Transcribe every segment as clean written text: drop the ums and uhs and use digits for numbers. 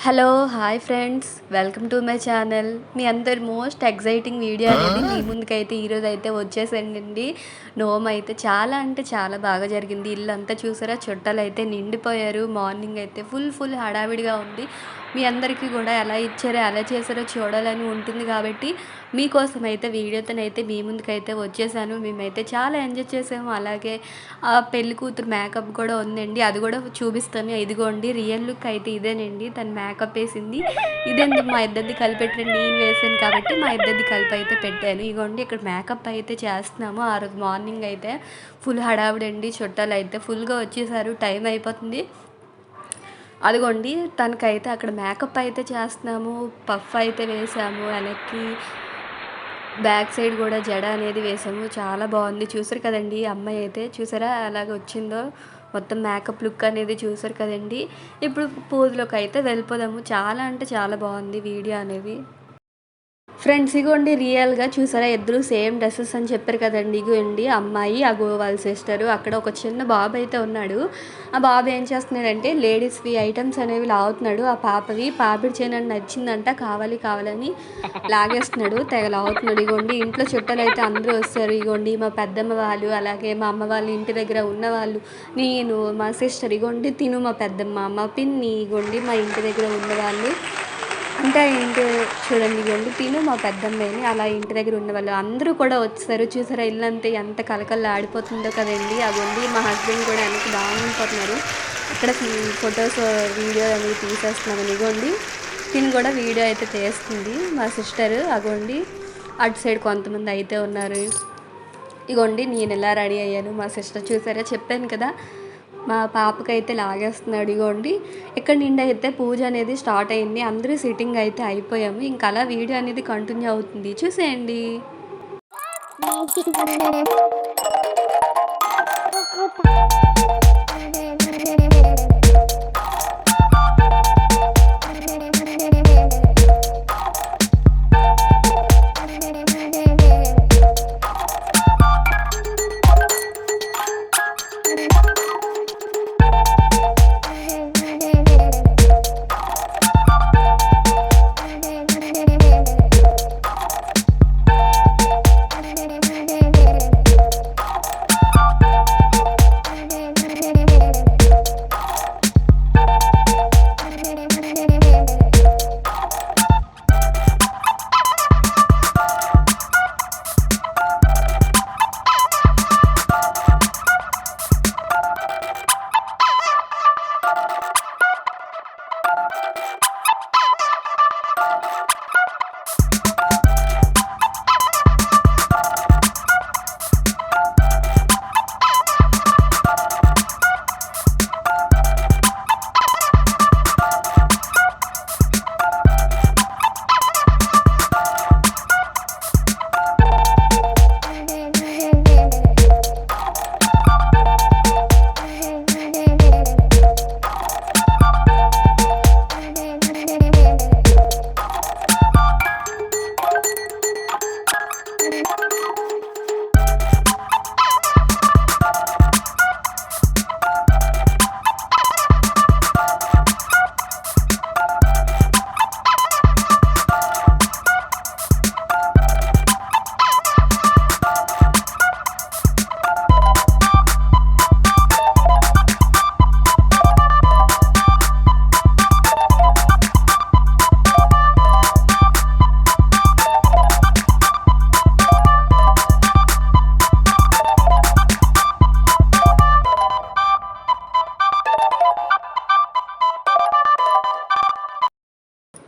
Hello hi friends, welcome to my channel. మీ అందరి most exciting video అనేది మీ ముందుకైతే ఈరోజు అయితే వచ్చేసండి. నోమ్ అయితే చాలా అంటే చాలా బాగా జరిగింది. ఇల్లంతా చూసారా, చుట్టాలు అయితే నిండిపోయారు. మార్నింగ్ అయితే ఫుల్ హడావిడిగా ఉంది. మీ అందరికీ కూడా ఎలా ఇచ్చారో ఎలా చేశారో చూడాలని ఉంటుంది కాబట్టి మీకోసం అయితే వీడియోతోనైతే మీ ముందుకైతే వచ్చేసాను. మేమైతే చాలా ఎంజాయ్ చేసాము. అలాగే ఆ పెళ్లి కూతురు మేకప్ కూడా ఉందండి, అది కూడా చూపిస్తాను. ఇదిగోండి రియల్ లుక్ అయితే ఇదేనండి, తను మేకప్ వేసింది. ఇదెందుకు మా ఇద్దరిది కలిపెట్టండి, నేను వేసాను కాబట్టి మా ఇద్దరిది కలిపి అయితే పెట్టాను. ఇదిగోండి ఇక్కడ మేకప్ అయితే చేస్తున్నాము. ఆ రోజు మార్నింగ్ అయితే ఫుల్ హడావిడండి. చుట్టాలు అయితే ఫుల్గా వచ్చేసారు. టైం అయిపోతుంది. అదిగోండి తనకైతే అక్కడ మేకప్ అయితే చేస్తున్నాము. పఫ్ అయితే వేసాము, వెనక్కి బ్యాక్ సైడ్ కూడా జడ అనేది వేసాము. చాలా బాగుంది. చూసారు కదండి, అమ్మాయి అయితే చూసారా అలాగ వచ్చిందో. మొత్తం మేకప్ లుక్ అనేది చూసారు కదండి. ఇప్పుడు పూజలోకి అయితే వెళ్ళిపోదాము. చాలా అంటే చాలా బాగుంది వీడియో అనేది. ఫ్రెండ్స్ ఇగోండి రియల్గా చూసారా, ఇద్దరు సేమ్ డ్రెస్సెస్ అని చెప్పారు కదండి. ఇగోండి అమ్మాయి, అగో వాళ్ళ సిస్టరు. అక్కడ ఒక చిన్న బాబు అయితే ఉన్నాడు. ఆ బాబు ఏం చేస్తున్నాడంటే లేడీస్వి ఐటమ్స్ అనేవి లాగుతున్నాడు. ఆ పాపిడి చేయనని నచ్చిందంట, కావాలని లాగేస్తున్నాడు, తెగ లాగుతున్నాడు. ఇగోండి ఇంట్లో చుట్టాలు అయితే అందరూ వస్తారు. ఇగోండి మా పెద్దమ్మ వాళ్ళు, అలాగే మా అమ్మ వాళ్ళ ఇంటి దగ్గర ఉన్నవాళ్ళు, నేను, మా సిస్టర్, ఇగోండి తిను మా పెద్దమ్మ, మా పిన్ని, ఇగోండి మా ఇంటి దగ్గర ఉన్నవాళ్ళు. అంటే ఇంటి చూడండి, ఇవ్వండి తిను మా పెద్దమ్మని, అలా ఇంటి దగ్గర ఉన్న వాళ్ళు అందరూ కూడా వచ్చేసారు. చూసారా ఇల్లంతా ఎంత కలకల్లా ఆడిపోతుందో కదండి. అవ్వండి మా హస్బెండ్ కూడా వెనక దాగుండిపోతున్నారు. ఇక్కడ ఫొటోస్ వీడియో అనేది తీసేస్తున్నాము. ఇగోండి తిను కూడా వీడియో అయితే తీస్తుంది మా సిస్టర్. అగోండి అటు సైడ్ కొంతమంది అయితే ఉన్నారు. ఇగోండి నేను ఎలా రెడీ అయ్యాను, మా సిస్టర్ చూసారా, చెప్పాను కదా మా పాపకైతే లాగేస్తున్నాడు. ఇగోండి ఇక్కడ నుండి అయితే పూజ అనేది స్టార్ట్ అయింది. అందరూ సిట్టింగ్ అయితే అయిపోయాము. ఇంకా అలా వీడియో అనేది కంటిన్యూ అవుతుంది, చూసేయండి.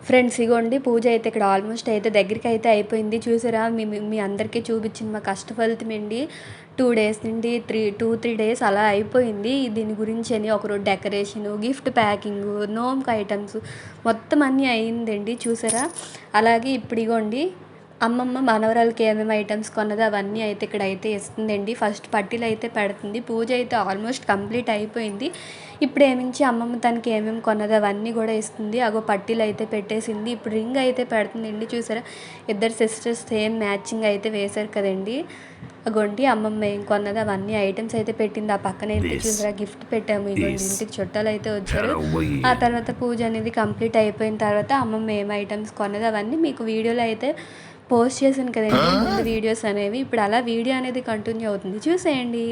ఫ్రెండ్స్ ఇగోండి పూజ అయితే ఇక్కడ ఆల్మోస్ట్ అయితే దగ్గరికి అయితే అయిపోయింది. చూసారా, మీ అందరికీ చూపించిన మా కష్ట ఫలితం అండి. 2 డేస్ నుండి 3 డేస్ అలా అయిపోయింది. దీని గురించి అని ఒకరోజు డెకరేషను, గిఫ్ట్ ప్యాకింగు, నోమ్కి ఐటమ్స్ మొత్తం అన్నీ అయిందండి. చూసారా, అలాగే ఇప్పుడు ఇగోండి అమ్మమ్మ మనవరాలకి ఏమేమి ఐటెమ్స్ కొన్నదో అవన్నీ అయితే ఇక్కడైతే ఇస్తుందండి. ఫస్ట్ పట్టీలు అయితే పెడుతుంది. పూజ అయితే ఆల్మోస్ట్ కంప్లీట్ అయిపోయింది. ఇప్పుడు ఏమించి అమ్మమ్మ తనకి ఏమేమి కొన్నదో అవన్నీ కూడా ఇస్తుంది. అగో పట్టీలు అయితే పెట్టేసింది. ఇప్పుడు రింగ్ అయితే పెడుతుందండి. చూసారా, ఇద్దరు సిస్టర్స్ సేమ్ మ్యాచింగ్ అయితే వేశారు కదండి. అగోండి అమ్మమ్మ ఏం కొన్నదో అవన్నీ ఐటమ్స్ అయితే పెట్టింది. ఆ పక్కన అయితే చూసారా గిఫ్ట్ పెట్టాము. ఇగోండి ఇంటికి చుట్టాలు అయితే వచ్చారు. ఆ తర్వాత పూజ అనేది కంప్లీట్ అయిపోయిన తర్వాత అమ్మమ్మ ఏం ఐటమ్స్ కొన్నదో అవన్నీ మీకు వీడియోలో అయితే పోస్ట్ చేశాను కదండి ముందు వీడియోస్ అనేవి. ఇప్పుడు అలా వీడియో అనేది కంటిన్యూ అవుతుంది, చూసేయండి.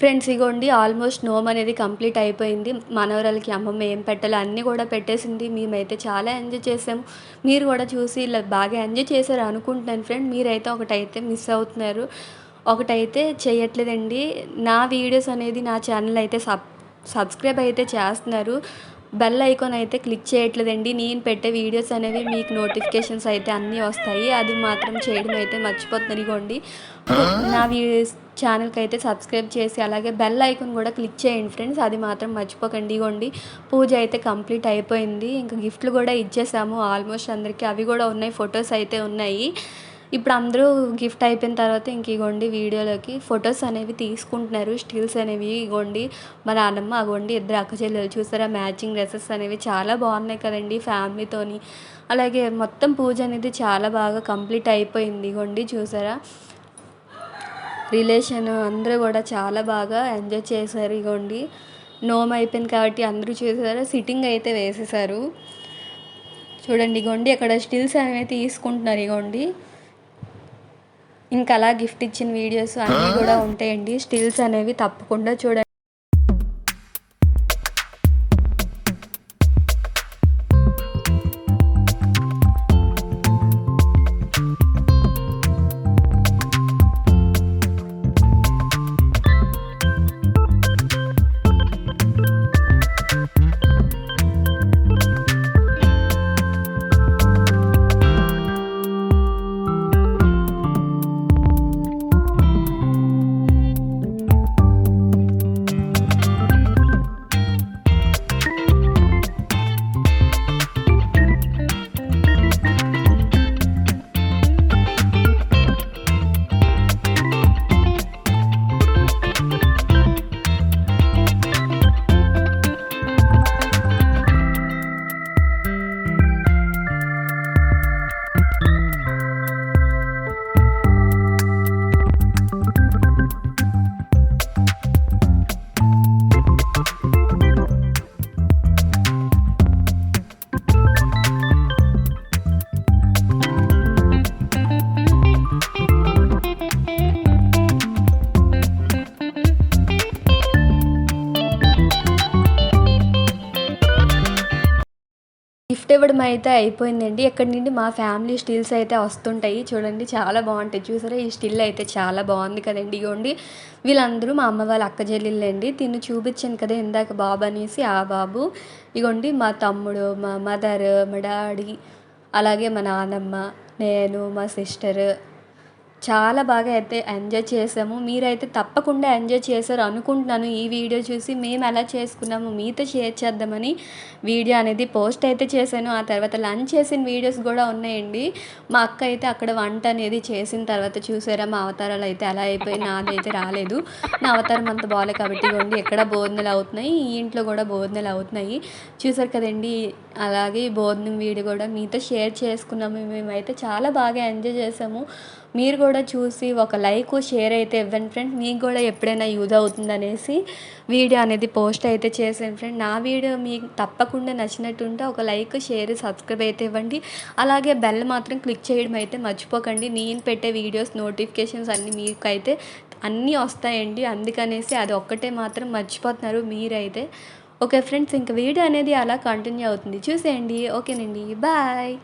ఫ్రెండ్స్ ఇగోండి ఆల్మోస్ట్ నోమ్ అనేది కంప్లీట్ అయిపోయింది. మనవరాలకి అమ్మమ్మ ఏం పెట్టాలో అన్నీ కూడా పెట్టేసింది. మేమైతే చాలా ఎంజాయ్ చేసాము. మీరు కూడా చూసి ఇలా బాగా ఎంజాయ్ చేశారు అనుకుంటున్నాను ఫ్రెండ్. మీరైతే ఒకటైతే మిస్ అవుతున్నారు, ఒకటైతే చేయట్లేదండి. నా వీడియోస్ అనేది నా ఛానల్ అయితే సబ్స్క్రైబ్ అయితే చేస్తున్నారు, బెల్ ఐకాన్ అయితే క్లిక్ చేయట్లేదండి. నేను పెట్టే వీడియోస్ అనేవి మీకు నోటిఫికేషన్స్ అయితే అన్నీ వస్తాయి, అది మాత్రం చేయడం అయితే మర్చిపోతున్నారు. ఇగోండి నా వీడియోస్ ఛానల్కి అయితే సబ్స్క్రైబ్ చేసి అలాగే బెల్ ఐకాన్ కూడా క్లిక్ చేయండి ఫ్రెండ్స్, అది మాత్రం మర్చిపోకండి. ఇగోండి పూజ అయితే కంప్లీట్ అయిపోయింది. ఇంకా గిఫ్ట్లు కూడా ఇచ్చేసాము ఆల్మోస్ట్ అందరికీ, అవి కూడా ఉన్నాయి, ఫొటోస్ అయితే ఉన్నాయి. ఇప్పుడు అందరూ గిఫ్ట్ అయిపోయిన తర్వాత ఇంక ఇగోండి వీడియోలోకి ఫొటోస్ అనేవి తీసుకుంటున్నారు, స్టిల్స్ అనేవి. ఇగోండి మా నాన్నమ్మ, అగోండి ఇద్దరు అక్క చెల్లెలు చూసారా, మ్యాచింగ్ డ్రెస్సెస్ అనేవి చాలా బాగున్నాయి కదండి ఫ్యామిలీతోని. అలాగే మొత్తం పూజ అనేది చాలా బాగా కంప్లీట్ అయిపోయింది. ఇగోండి చూసారా, రిలేషన్ అందరూ కూడా చాలా బాగా ఎంజాయ్ చేశారు. ఇగోండి నోమ్ అయిపోయింది కాబట్టి అందరూ చూసారా సిట్టింగ్ అయితే వేసేసారు. చూడండి ఇగోండి అక్కడ స్టిల్స్ అనేవి తీసుకుంటున్నారు. ఇగోండి ఇంకా అలా గిఫ్ట్ ఇచ్చిన వీడియోస్ అన్నీ కూడా ఉంటాయండి, స్టిల్స్ అనేవి తప్పకుండా చూడండి. ఇవ్వడం అయితే అయిపోయిందండి. ఇక్కడి నుండి మా ఫ్యామిలీ స్టిల్స్ అయితే వస్తుంటాయి. చూడండి చాలా బావుంటాయి. చూసారా ఈ స్టిల్ అయితే చాలా బావుంది కదండీ! ఇగోండి వీళ్ళందరూ మా అమ్మ వాళ్ళ అక్క చెల్లెళ్ళండి. తిను చూపించాను కదా ఇందాక బాబు అనేసి ఆ బాబు. ఇగోండి మా తమ్ముడు, మా మదర్, మా డాడీ, అలాగే మా నానమ్మ, నేను, మా సిస్టర్ చాలా బాగా అయితే ఎంజాయ్ చేసాము. మీరైతే తప్పకుండా ఎంజాయ్ చేశారు అనుకుంటున్నాను. ఈ వీడియో చూసి మేము ఎలా చేసుకున్నామో మీతో షేర్ చేద్దామని వీడియో అనేది పోస్ట్ అయితే చేశాను. ఆ తర్వాత లంచ్ చేసిన వీడియోస్ గూడా ఉన్నాయండి. మా అక్క అయితే అక్కడ వంట అనేది చేసిన తర్వాత చూసారా మా అవతారాలు అయితే ఎలా అయిపోయాయి. నాదైతే రాలేదు. నా అవతారం అంత బాలే కాబట్టి ఇగోండి ఎక్కడ భోజనాలు అవుతున్నాయి. ఈ ఇంట్లో గూడా భోజనాలు అవుతున్నాయి. చూసారు కదండీ! అలాగే ఈ భోజనం వీడియో గూడా మీతో షేర్ చేసుకున్నాము. మేమైతే చాలా బాగా ఎంజాయ్ చేసాము. మీరు కూడా చూసి ఒక లైక్, షేర్ అయితే ఇవ్వండి ఫ్రెండ్స్. మీకు కూడా ఎప్పుడైనా యూజ్ అవుతుందనేసి వీడియో అనేది పోస్ట్ అయితే చేశాను ఫ్రెండ్. నా వీడియో మీకు తప్పకుండా నచ్చినట్టుంటే ఒక లైక్, షేర్, సబ్స్క్రైబ్ అయితే ఇవ్వండి. అలాగే బెల్ మాత్రం క్లిక్ చేయడం అయితే మర్చిపోకండి. నేను పెట్టే వీడియోస్ నోటిఫికేషన్స్ అన్నీ మీకైతే అన్నీ వస్తాయండి. అందుకనేసి అది ఒక్కటే మాత్రం మర్చిపోతున్నారు మీరైతే. ఓకే ఫ్రెండ్స్, ఇంక వీడియో అనేది అలా కంటిన్యూ అవుతుంది చూసేయండి. ఓకేనండి, బాయ్.